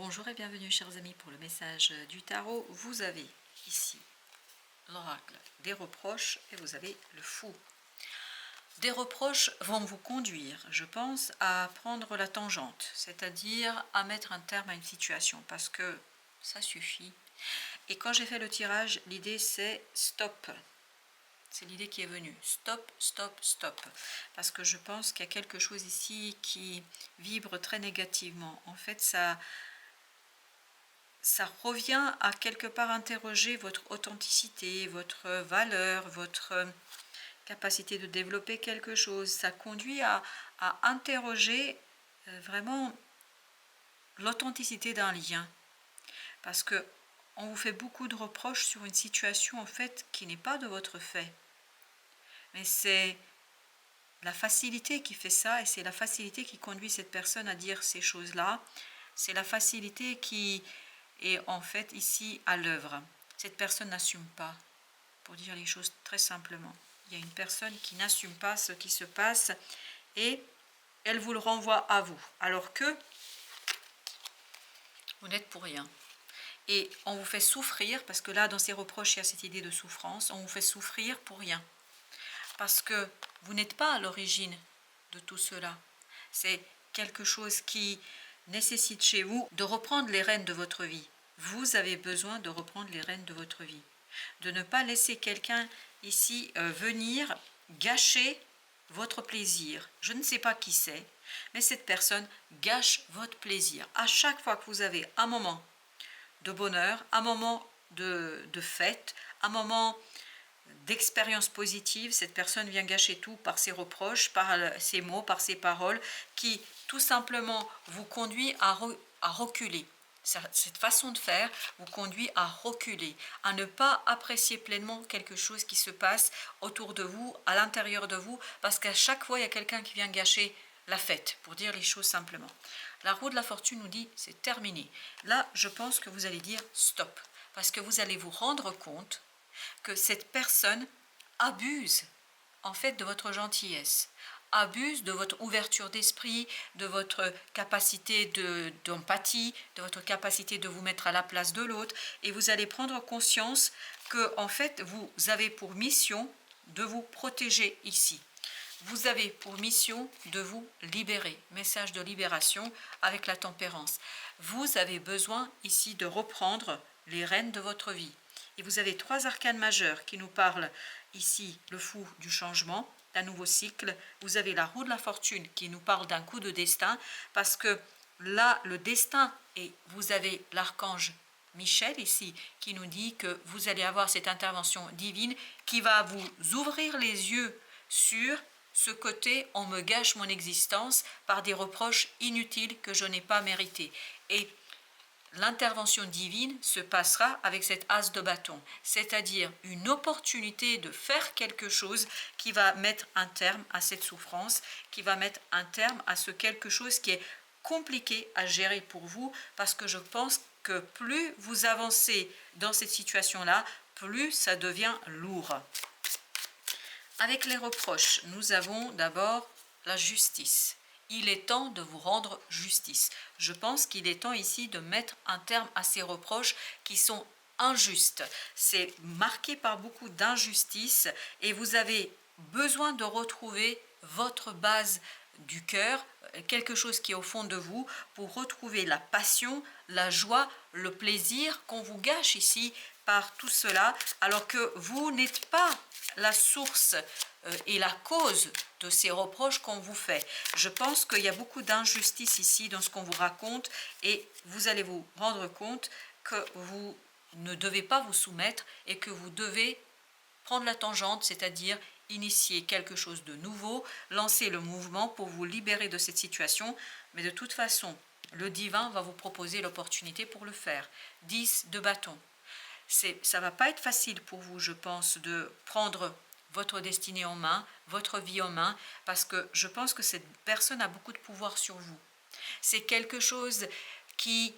Bonjour et bienvenue chers amis pour le message du tarot. Vous avez ici l'oracle des reproches et vous avez le fou. Des reproches vont vous conduire, je pense, à prendre la tangente, c'est-à-dire à mettre un terme à une situation parce que ça suffit. Et quand j'ai fait le tirage, l'idée c'est stop. C'est l'idée qui est venue. Stop, stop, stop. Parce que je pense qu'il y a quelque chose ici qui vibre très négativement. En fait, ça revient à quelque part interroger votre authenticité, votre valeur, votre capacité de développer quelque chose. Ça conduit à interroger vraiment l'authenticité d'un lien. Parce que on vous fait beaucoup de reproches sur une situation en fait qui n'est pas de votre fait. Mais c'est la facilité qui fait ça et c'est la facilité qui conduit cette personne à dire ces choses-là. C'est la facilité qui est en fait ici à l'œuvre. Cette personne n'assume pas, pour dire les choses très simplement. Il y a une personne qui n'assume pas ce qui se passe et elle vous le renvoie à vous, alors que vous n'êtes pour rien. Et on vous fait souffrir, parce que là, dans ces reproches, il y a cette idée de souffrance, on vous fait souffrir pour rien. Parce que vous n'êtes pas à l'origine de tout cela. C'est quelque chose qui nécessite chez vous de reprendre les rênes de votre vie. Vous avez besoin de reprendre les rênes de votre vie. De ne pas laisser quelqu'un ici venir gâcher votre plaisir. Je ne sais pas qui c'est, mais cette personne gâche votre plaisir. À chaque fois que vous avez un moment de bonheur, un moment de fête, un moment d'expérience positive, cette personne vient gâcher tout par ses reproches, par ses mots, par ses paroles, qui tout simplement vous conduit à reculer. Cette façon de faire vous conduit à reculer, à ne pas apprécier pleinement quelque chose qui se passe autour de vous, à l'intérieur de vous, parce qu'à chaque fois, il y a quelqu'un qui vient gâcher la fête, pour dire les choses simplement. La roue de la fortune nous dit c'est terminé. Là, je pense que vous allez dire stop, parce que vous allez vous rendre compte que cette personne abuse en fait de votre gentillesse, abuse de votre ouverture d'esprit, de votre capacité d'empathie, de votre capacité de vous mettre à la place de l'autre, et vous allez prendre conscience que en fait vous avez pour mission de vous protéger ici. Vous avez pour mission de vous libérer, message de libération avec la tempérance. Vous avez besoin ici de reprendre les rênes de votre vie. Et vous avez trois arcanes majeurs qui nous parlent ici, le fou du changement, d'un nouveau cycle. Vous avez la roue de la fortune qui nous parle d'un coup de destin, parce que là, le destin, et vous avez l'archange Michel ici, qui nous dit que vous allez avoir cette intervention divine qui va vous ouvrir les yeux sur ce côté, on me gâche mon existence par des reproches inutiles que je n'ai pas mérités. Et l'intervention divine se passera avec cet as de bâton, c'est-à-dire une opportunité de faire quelque chose qui va mettre un terme à cette souffrance, qui va mettre un terme à ce quelque chose qui est compliqué à gérer pour vous, parce que je pense que plus vous avancez dans cette situation-là, plus ça devient lourd. Avec les reproches, nous avons d'abord la justice. Il est temps de vous rendre justice. Je pense qu'il est temps ici de mettre un terme à ces reproches qui sont injustes. C'est marqué par beaucoup d'injustice et vous avez besoin de retrouver votre base du cœur, quelque chose qui est au fond de vous, pour retrouver la passion, la joie, le plaisir qu'on vous gâche ici par tout cela, alors que vous n'êtes pas la source et la cause de ces reproches qu'on vous fait. Je pense qu'il y a beaucoup d'injustice ici dans ce qu'on vous raconte et vous allez vous rendre compte que vous ne devez pas vous soumettre et que vous devez prendre la tangente, c'est-à-dire initier quelque chose de nouveau, lancer le mouvement pour vous libérer de cette situation, mais de toute façon, le divin va vous proposer l'opportunité pour le faire. 10 de bâton. Ça ne va pas être facile pour vous, je pense, de prendre votre destinée en main, votre vie en main, parce que je pense que cette personne a beaucoup de pouvoir sur vous. C'est quelque chose qui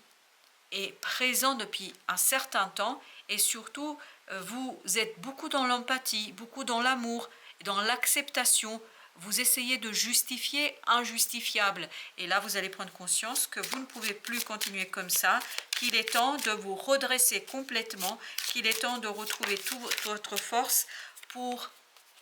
est présent depuis un certain temps et surtout, vous êtes beaucoup dans l'empathie, beaucoup dans l'amour, dans l'acceptation. vous essayez de justifier injustifiable. Et là, vous allez prendre conscience que vous ne pouvez plus continuer comme ça, qu'il est temps de vous redresser complètement, qu'il est temps de retrouver toute votre force pour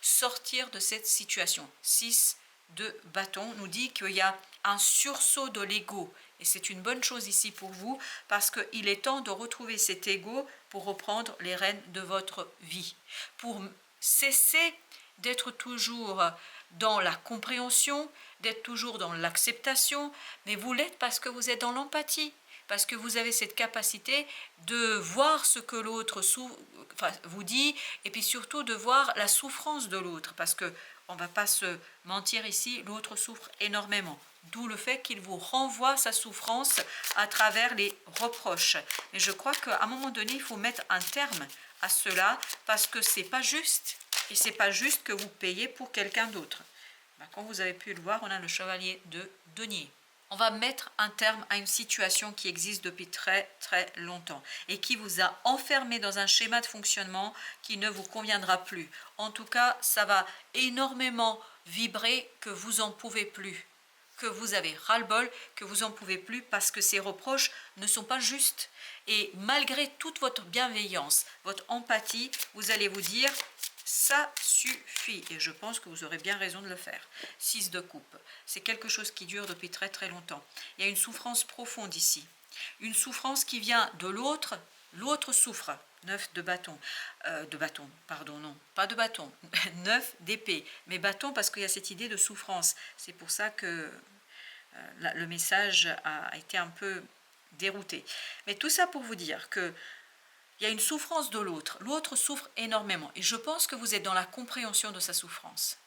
sortir de cette situation. 6 de bâton nous dit qu'il y a un sursaut de l'ego. Et c'est une bonne chose ici pour vous, parce qu'il est temps de retrouver cet ego pour reprendre les rênes de votre vie. Pour cesser d'être toujours dans la compréhension, d'être toujours dans l'acceptation, mais vous l'êtes parce que vous êtes dans l'empathie, parce que vous avez cette capacité de voir ce que l'autre vous dit, et puis surtout de voir la souffrance de l'autre, parce que on ne va pas se mentir ici, l'autre souffre énormément. D'où le fait qu'il vous renvoie sa souffrance à travers les reproches. Mais je crois qu'à un moment donné, il faut mettre un terme à cela, parce que c'est pas juste. Et c'est pas juste que vous payez pour quelqu'un d'autre. Comme vous avez pu le voir, on a le chevalier de denier. On va mettre un terme à une situation qui existe depuis très très longtemps et qui vous a enfermé dans un schéma de fonctionnement qui ne vous conviendra plus. En tout cas, ça va énormément vibrer que vous en pouvez plus, que vous avez ras-le-bol, que vous en pouvez plus parce que ces reproches ne sont pas justes. Et malgré toute votre bienveillance, votre empathie, vous allez vous dire ça suffit, et je pense que vous aurez bien raison de le faire. 6 de coupe, c'est quelque chose qui dure depuis très très longtemps. Il y a une souffrance profonde ici, une souffrance qui vient de l'autre, l'autre souffre. 9 de bâton, pardon, non, pas de bâton, 9 d'épée, mais bâton parce qu'il y a cette idée de souffrance. C'est pour ça que le message a été un peu dérouté. Mais tout ça pour vous dire que il y a une souffrance de l'autre. L'autre souffre énormément. Et je pense que vous êtes dans la compréhension de sa souffrance.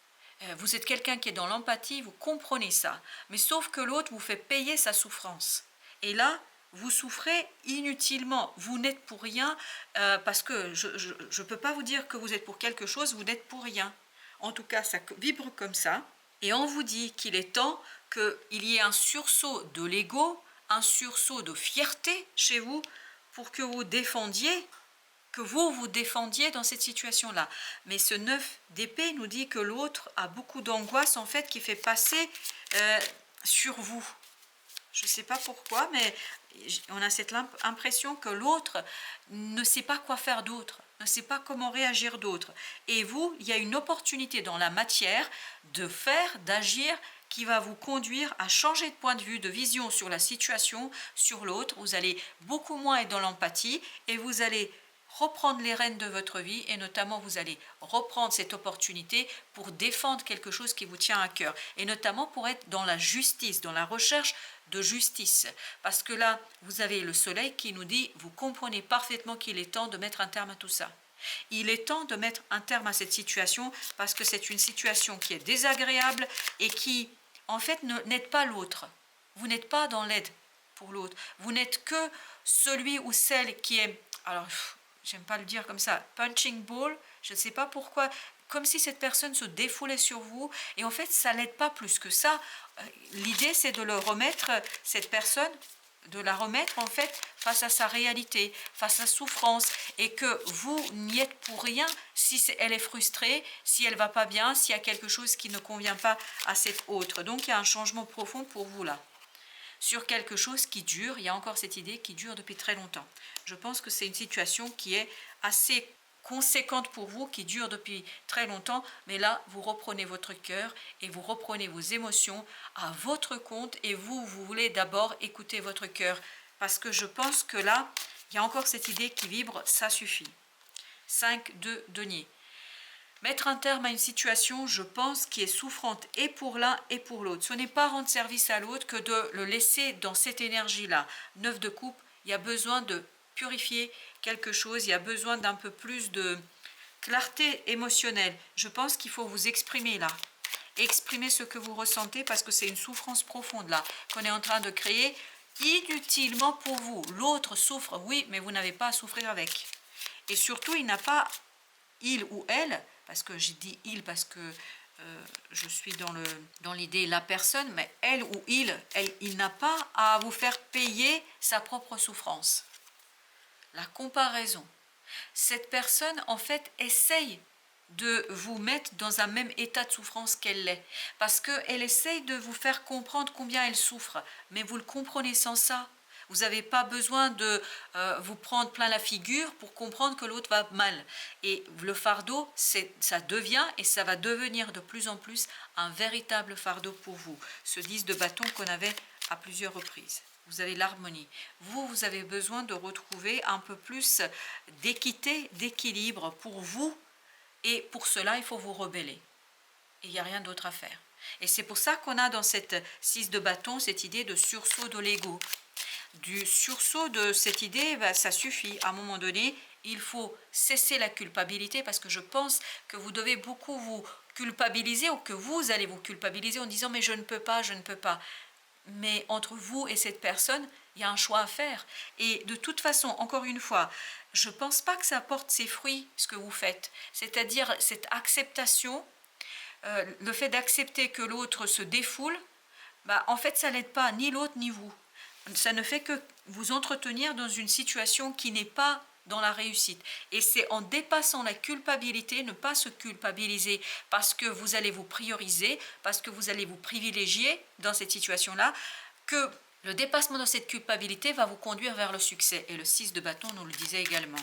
Vous êtes quelqu'un qui est dans l'empathie, vous comprenez ça. Mais sauf que l'autre vous fait payer sa souffrance. Et là, vous souffrez inutilement. Vous n'êtes pour rien parce que je ne peux pas vous dire que vous êtes pour quelque chose, vous n'êtes pour rien. En tout cas, ça vibre comme ça. Et on vous dit qu'il est temps qu'il y ait un sursaut de l'ego, un sursaut de fierté chez vous, pour que vous défendiez, que vous défendiez dans cette situation-là. Mais ce 9 d'épée nous dit que l'autre a beaucoup d'angoisse, en fait, qui fait passer sur vous. Je ne sais pas pourquoi, mais on a cette impression que l'autre ne sait pas quoi faire d'autre, ne sait pas comment réagir d'autre. Et vous, il y a une opportunité dans la matière de faire, d'agir, qui va vous conduire à changer de point de vue, de vision sur la situation, sur l'autre. Vous allez beaucoup moins être dans l'empathie et vous allez reprendre les rênes de votre vie et notamment vous allez reprendre cette opportunité pour défendre quelque chose qui vous tient à cœur et notamment pour être dans la justice, dans la recherche de justice. Parce que là, vous avez le soleil qui nous dit, vous comprenez parfaitement qu'il est temps de mettre un terme à tout ça. Il est temps de mettre un terme à cette situation parce que c'est une situation qui est désagréable et qui en fait n'aide pas l'autre. Vous n'êtes pas dans l'aide pour l'autre. Vous n'êtes que celui ou celle qui est, alors j'aime pas le dire comme ça, punching ball, je ne sais pas pourquoi, comme si cette personne se défoulait sur vous et en fait ça l'aide pas plus que ça. L'idée c'est de le remettre, cette personne, de la remettre en fait face à sa réalité, face à sa souffrance et que vous n'y êtes pour rien si elle est frustrée, si elle va pas bien, s'il y a quelque chose qui ne convient pas à cette autre. Donc il y a un changement profond pour vous là. Sur quelque chose qui dure, il y a encore cette idée qui dure depuis très longtemps. Je pense que c'est une situation qui est assez conséquente pour vous, qui dure depuis très longtemps, mais là, vous reprenez votre cœur et vous reprenez vos émotions à votre compte et vous voulez d'abord écouter votre cœur parce que je pense que là, il y a encore cette idée qui vibre, ça suffit. 5 de denier. Mettre un terme à une situation, je pense, qui est souffrante et pour l'un et pour l'autre. Ce n'est pas rendre service à l'autre que de le laisser dans cette énergie-là. 9 de coupe, il y a besoin de purifier quelque chose, il y a besoin d'un peu plus de clarté émotionnelle. Je pense qu'il faut vous exprimer là. Exprimer ce que vous ressentez parce que c'est une souffrance profonde là qu'on est en train de créer inutilement pour vous. L'autre souffre, oui, mais vous n'avez pas à souffrir avec. Et surtout, il n'a pas, il ou elle, parce que j'ai dit il parce que je suis dans l'idée la personne, mais elle ou il n'a pas à vous faire payer sa propre souffrance. La comparaison. Cette personne, en fait, essaye de vous mettre dans un même état de souffrance qu'elle l'est. Parce qu'elle essaye de vous faire comprendre combien elle souffre. Mais vous le comprenez sans ça. Vous n'avez pas besoin de vous prendre plein la figure pour comprendre que l'autre va mal. Et le fardeau, ça devient et ça va devenir de plus en plus un véritable fardeau pour vous. Ce 10 de bâton qu'on avait à plusieurs reprises. Vous avez l'harmonie. Vous avez besoin de retrouver un peu plus d'équité, d'équilibre pour vous. Et pour cela, il faut vous rebeller. Et il n'y a rien d'autre à faire. Et c'est pour ça qu'on a dans cette 6 de bâton cette idée de sursaut de l'ego. Du sursaut de cette idée, ça suffit. À un moment donné, il faut cesser la culpabilité parce que je pense que vous devez beaucoup vous culpabiliser ou que vous allez vous culpabiliser en disant mais je ne peux pas, je ne peux pas. Mais entre vous et cette personne, il y a un choix à faire. Et de toute façon, encore une fois, je ne pense pas que ça porte ses fruits, ce que vous faites. C'est-à-dire cette acceptation, le fait d'accepter que l'autre se défoule, en fait, ça n'aide pas ni l'autre ni vous. Ça ne fait que vous entretenir dans une situation qui n'est pas dans la réussite. Et c'est en dépassant la culpabilité, ne pas se culpabiliser parce que vous allez vous prioriser, parce que vous allez vous privilégier dans cette situation-là, que le dépassement de cette culpabilité va vous conduire vers le succès. Et le 6 de bâton nous le disait également.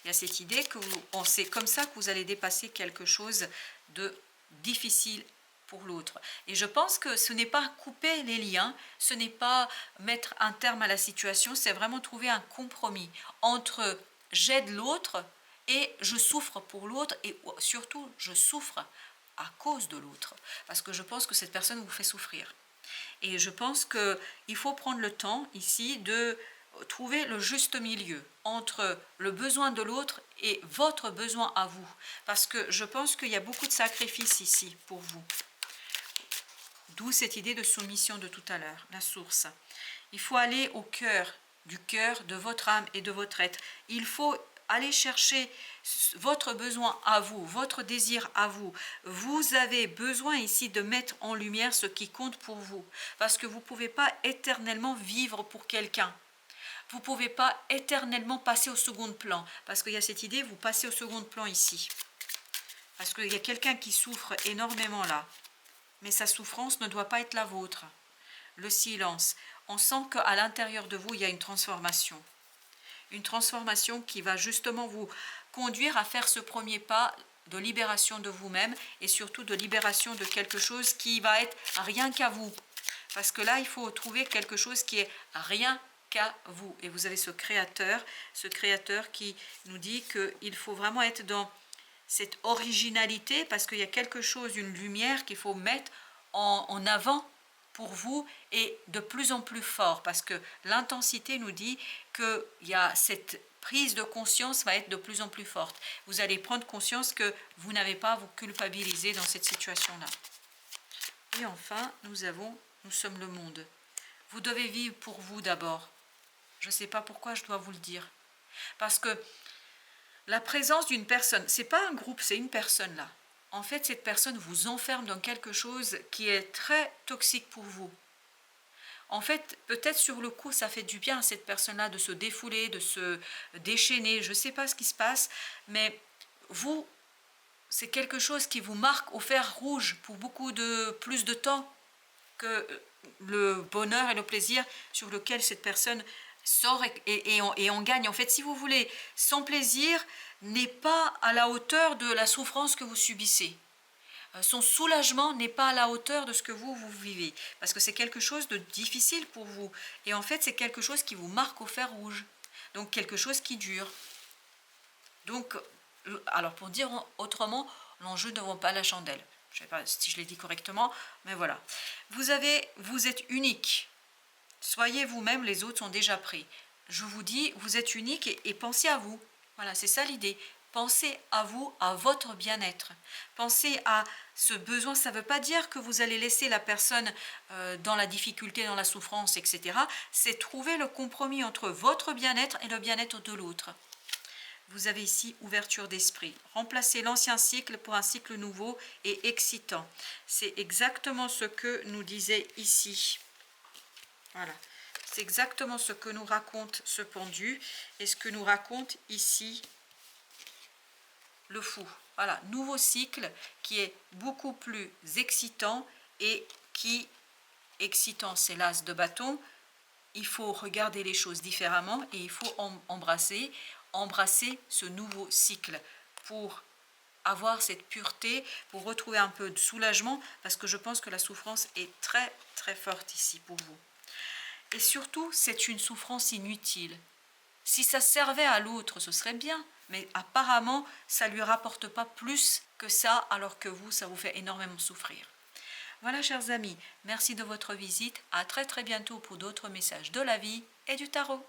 Il y a cette idée que c'est comme ça que vous allez dépasser quelque chose de difficile pour l'autre. Et je pense que ce n'est pas couper les liens, ce n'est pas mettre un terme à la situation, c'est vraiment trouver un compromis entre j'aide l'autre et je souffre pour l'autre et surtout je souffre à cause de l'autre. Parce que je pense que cette personne vous fait souffrir. Et je pense qu'il faut prendre le temps ici de trouver le juste milieu entre le besoin de l'autre et votre besoin à vous. Parce que je pense qu'il y a beaucoup de sacrifices ici pour vous. D'où cette idée de soumission de tout à l'heure, la source. Il faut aller au cœur, du cœur de votre âme et de votre être. Il faut aller chercher votre besoin à vous, votre désir à vous. Vous avez besoin ici de mettre en lumière ce qui compte pour vous. Parce que vous ne pouvez pas éternellement vivre pour quelqu'un. Vous ne pouvez pas éternellement passer au second plan. Parce qu'il y a cette idée, vous passez au second plan ici. Parce qu'il y a quelqu'un qui souffre énormément là. Mais sa souffrance ne doit pas être la vôtre. Le silence. On sent qu'à l'intérieur de vous, il y a une transformation. Une transformation qui va justement vous conduire à faire ce premier pas de libération de vous-même et surtout de libération de quelque chose qui va être rien qu'à vous. Parce que là, il faut trouver quelque chose qui est rien qu'à vous. Et vous avez ce créateur qui nous dit qu'il faut vraiment être dans cette originalité, parce qu'il y a quelque chose, une lumière qu'il faut mettre en avant pour vous et de plus en plus fort, parce que l'intensité nous dit qu'il y a cette prise de conscience va être de plus en plus forte. Vous allez prendre conscience que vous n'avez pas à vous culpabiliser dans cette situation-là. Et enfin, nous sommes le monde. Vous devez vivre pour vous d'abord. Je ne sais pas pourquoi je dois vous le dire. Parce que la présence d'une personne, c'est pas un groupe, c'est une personne là. En fait, cette personne vous enferme dans quelque chose qui est très toxique pour vous. En fait, peut-être sur le coup, ça fait du bien à cette personne-là de se défouler, de se déchaîner. Je ne sais pas ce qui se passe, mais vous, c'est quelque chose qui vous marque au fer rouge pour beaucoup de plus de temps que le bonheur et le plaisir sur lequel cette personne sort et on gagne. En fait, si vous voulez, son plaisir n'est pas à la hauteur de la souffrance que vous subissez. Son soulagement n'est pas à la hauteur de ce que vous vivez. Parce que c'est quelque chose de difficile pour vous. Et en fait, c'est quelque chose qui vous marque au fer rouge. Donc, quelque chose qui dure. Donc, alors pour dire autrement, l'enjeu ne vaut pas la chandelle. Je ne sais pas si je l'ai dit correctement, mais voilà. Vous êtes unique. Soyez vous-même, les autres sont déjà pris. Je vous dis, vous êtes unique et pensez à vous. Voilà, c'est ça l'idée. Pensez à vous, à votre bien-être. Pensez à ce besoin. Ça ne veut pas dire que vous allez laisser la personne dans la difficulté, dans la souffrance, etc. C'est trouver le compromis entre votre bien-être et le bien-être de l'autre. Vous avez ici ouverture d'esprit. Remplacez l'ancien cycle pour un cycle nouveau et excitant. C'est exactement ce que nous disait ici. Voilà. C'est exactement ce que nous raconte ce pendu et ce que nous raconte ici le fou. Voilà, nouveau cycle qui est beaucoup plus excitant et qui, excitant, c'est l'as de bâton. Il faut regarder les choses différemment et il faut embrasser ce nouveau cycle pour avoir cette pureté, pour retrouver un peu de soulagement, parce que je pense que la souffrance est très très forte ici pour vous. Et surtout, c'est une souffrance inutile. Si ça servait à l'autre, ce serait bien, mais apparemment, ça ne lui rapporte pas plus que ça, alors que vous, ça vous fait énormément souffrir. Voilà, chers amis, merci de votre visite. À très très bientôt pour d'autres messages de la vie et du tarot.